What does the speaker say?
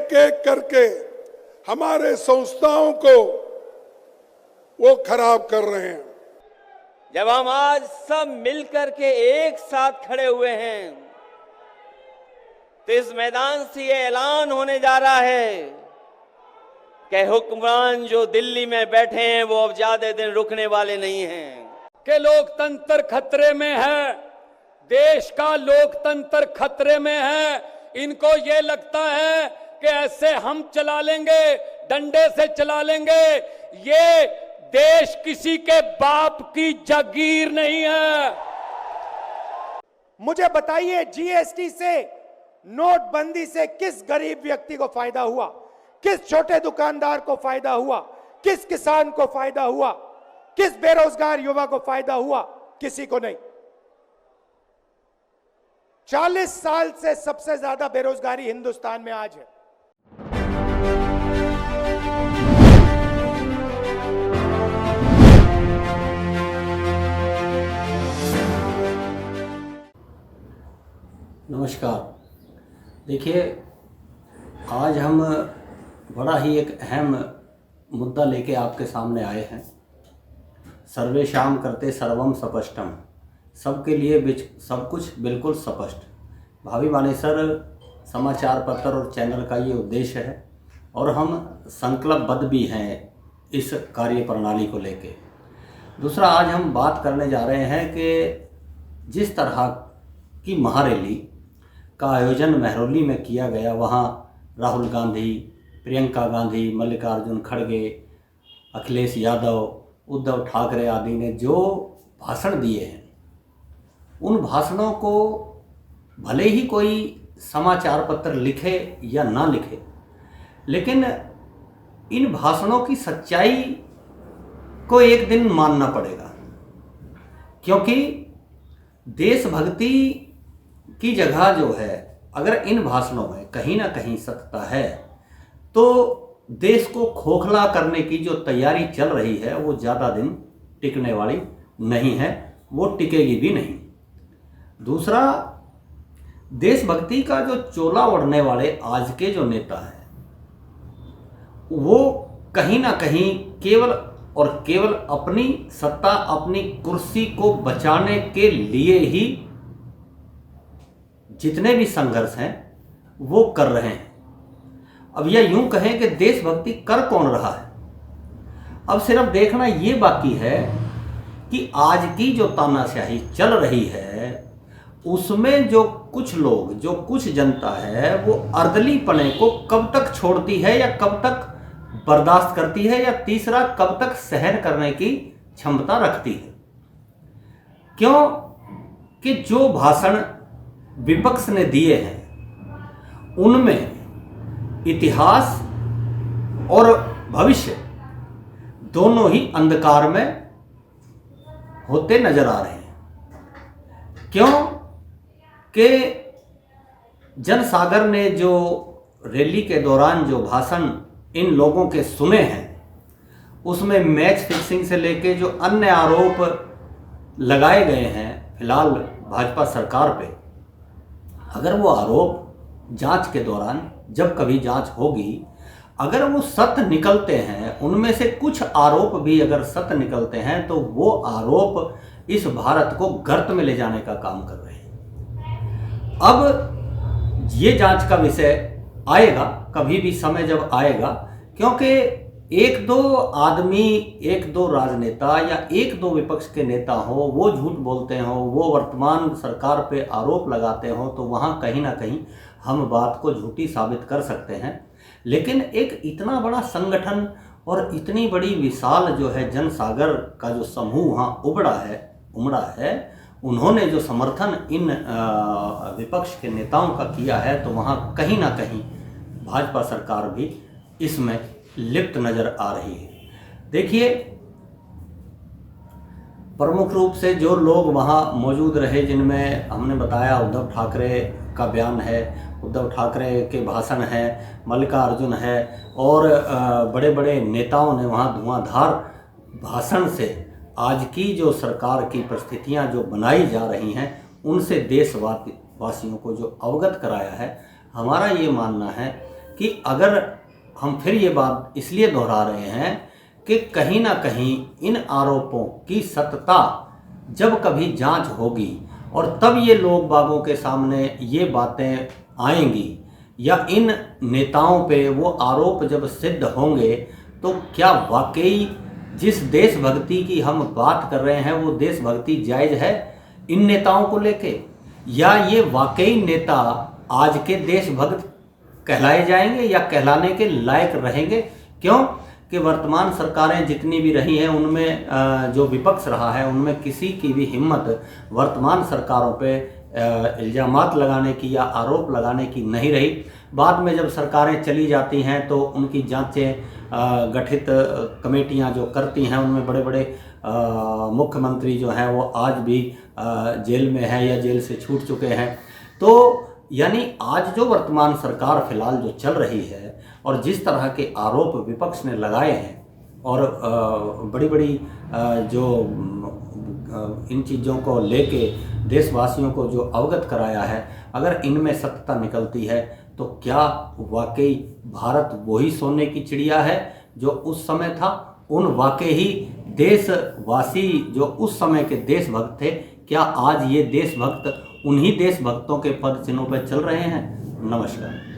एक एक करके हमारे संस्थाओं को वो खराब कर रहे हैं। जब हम आज सब मिलकर के एक साथ खड़े हुए हैं तो इस मैदान से ये ऐलान होने जा रहा है कि हुक्मरान जो दिल्ली में बैठे हैं वो अब ज्यादा दिन रुकने वाले नहीं हैं। कि लोकतंत्र खतरे में है, देश का लोकतंत्र खतरे में है। इनको ये लगता है कि ऐसे हम चला लेंगे, डंडे से चला लेंगे। ये देश किसी के बाप की जागीर नहीं है। मुझे बताइए, जीएसटी से, नोटबंदी से किस गरीब व्यक्ति को फायदा हुआ? किस छोटे दुकानदार को फायदा हुआ? किस किसान को फायदा हुआ? किस बेरोजगार युवा को फायदा हुआ? किसी को नहीं। 40 साल से सबसे ज्यादा बेरोजगारी हिंदुस्तान में आज है। नमस्कार। देखिए, आज हम बड़ा ही एक अहम मुद्दा लेके आपके सामने आए हैं। सर्वेषां कृते सर्वम स्पष्टम, सबके लिए सब कुछ बिल्कुल स्पष्ट। भावी बानेसर समाचार पत्र और चैनल का ये उद्देश्य है और हम संकल्पबद्ध भी हैं इस कार्य प्रणाली को लेके। दूसरा, आज हम बात करने जा रहे हैं कि जिस तरह की महारैली का आयोजन महरौली में किया गया, वहाँ राहुल गांधी, प्रियंका गांधी, मल्लिकार्जुन खड़गे, अखिलेश यादव, उद्धव ठाकरे आदि ने जो भाषण दिए हैं, उन भाषणों को भले ही कोई समाचार पत्र लिखे या ना लिखे, लेकिन इन भाषणों की सच्चाई को एक दिन मानना पड़ेगा। क्योंकि देशभक्ति की जगह जो है, अगर इन भाषणों में कहीं ना कहीं सत्यता है तो देश को खोखला करने की जो तैयारी चल रही है वो ज़्यादा दिन टिकने वाली नहीं है, वो टिकेगी भी नहीं। दूसरा, देशभक्ति का जो चोला ओढ़ने वाले आज के जो नेता हैं, वो कहीं ना कहीं केवल और केवल अपनी सत्ता, अपनी कुर्सी को बचाने के लिए ही जितने भी संघर्ष हैं वो कर रहे हैं। अब यह यूं कहें कि देशभक्ति कर कौन रहा है, अब सिर्फ देखना ये बाकी है कि आज की जो तानाशाही चल रही है उसमें जो कुछ लोग, जो कुछ जनता है, वो अर्दलीपने को कब तक छोड़ती है या कब तक बर्दाश्त करती है, या तीसरा कब तक सहन करने की क्षमता रखती है। क्यों कि जो भाषण विपक्ष ने दिए हैं उनमें इतिहास और भविष्य दोनों ही अंधकार में होते नजर आ रहे हैं। क्यों कि जनसागर ने जो रैली के दौरान जो भाषण इन लोगों के सुने हैं, उसमें मैच फिक्सिंग से लेके जो अन्य आरोप लगाए गए हैं फिलहाल भाजपा सरकार पे, अगर वो आरोप जांच के दौरान, जब कभी जांच होगी, अगर वो सत्य निकलते हैं, उनमें से कुछ आरोप भी अगर सत्य निकलते हैं, तो वो आरोप इस भारत को गर्त में ले जाने का काम कर रहे हैं। अब ये जांच का विषय आएगा, कभी भी समय जब आएगा, क्योंकि एक दो आदमी, एक दो राजनेता या एक दो विपक्ष के नेता हो, वो झूठ बोलते हो, वो वर्तमान सरकार पे आरोप लगाते हो, तो वहाँ कहीं ना कहीं हम बात को झूठी साबित कर सकते हैं। लेकिन एक इतना बड़ा संगठन और इतनी बड़ी विशाल जो है जनसागर का जो समूह वहाँ उमड़ा है, उन्होंने जो समर्थन इन विपक्ष के नेताओं का किया है, तो वहाँ कहीं ना कहीं भाजपा सरकार भी इसमें लिप्त नजर आ रही है। देखिए, प्रमुख रूप से जो लोग वहाँ मौजूद रहे, जिनमें हमने बताया उद्धव ठाकरे का बयान है, उद्धव ठाकरे के भाषण है, मल्लिकार्जुन है, और बड़े बड़े नेताओं ने वहाँ धुआंधार भाषण से आज की जो सरकार की परिस्थितियाँ जो बनाई जा रही हैं, उनसे देशवासियों को जो अवगत कराया है। हमारा ये मानना है कि अगर हम फिर ये बात इसलिए दोहरा रहे हैं कि कहीं ना कहीं इन आरोपों की सत्यता जब कभी जांच होगी और तब ये लोग बागों के सामने ये बातें आएंगी या इन नेताओं पे वो आरोप जब सिद्ध होंगे तो क्या वाकई जिस देशभक्ति की हम बात कर रहे हैं वो देशभक्ति जायज़ है इन नेताओं को लेके, या ये वाकई नेता आज के देशभक्त कहलाए जाएंगे या कहलाने के लायक रहेंगे। क्यों कि वर्तमान सरकारें जितनी भी रही हैं उनमें जो विपक्ष रहा है उनमें किसी की भी हिम्मत वर्तमान सरकारों पे इल्ज़ामात लगाने की या आरोप लगाने की नहीं रही। बाद में जब सरकारें चली जाती हैं तो उनकी जांचें गठित कमेटियां जो करती हैं उनमें बड़े बड़े मुख्यमंत्री जो हैं वो आज भी जेल में हैं या जेल से छूट चुके हैं। तो यानी आज जो वर्तमान सरकार फिलहाल जो चल रही है और जिस तरह के आरोप विपक्ष ने लगाए हैं और बड़ी बड़ी जो इन चीज़ों को लेके देशवासियों को जो अवगत कराया है, अगर इनमें सत्यता निकलती है तो क्या वाकई भारत वही सोने की चिड़िया है जो उस समय था? उन वाकई ही देशवासी जो उस समय के देशभक्त थे, क्या आज ये देशभक्त उन्हीं देशभक्तों के पद चिन्हों पर चल रहे हैं? नमस्कार।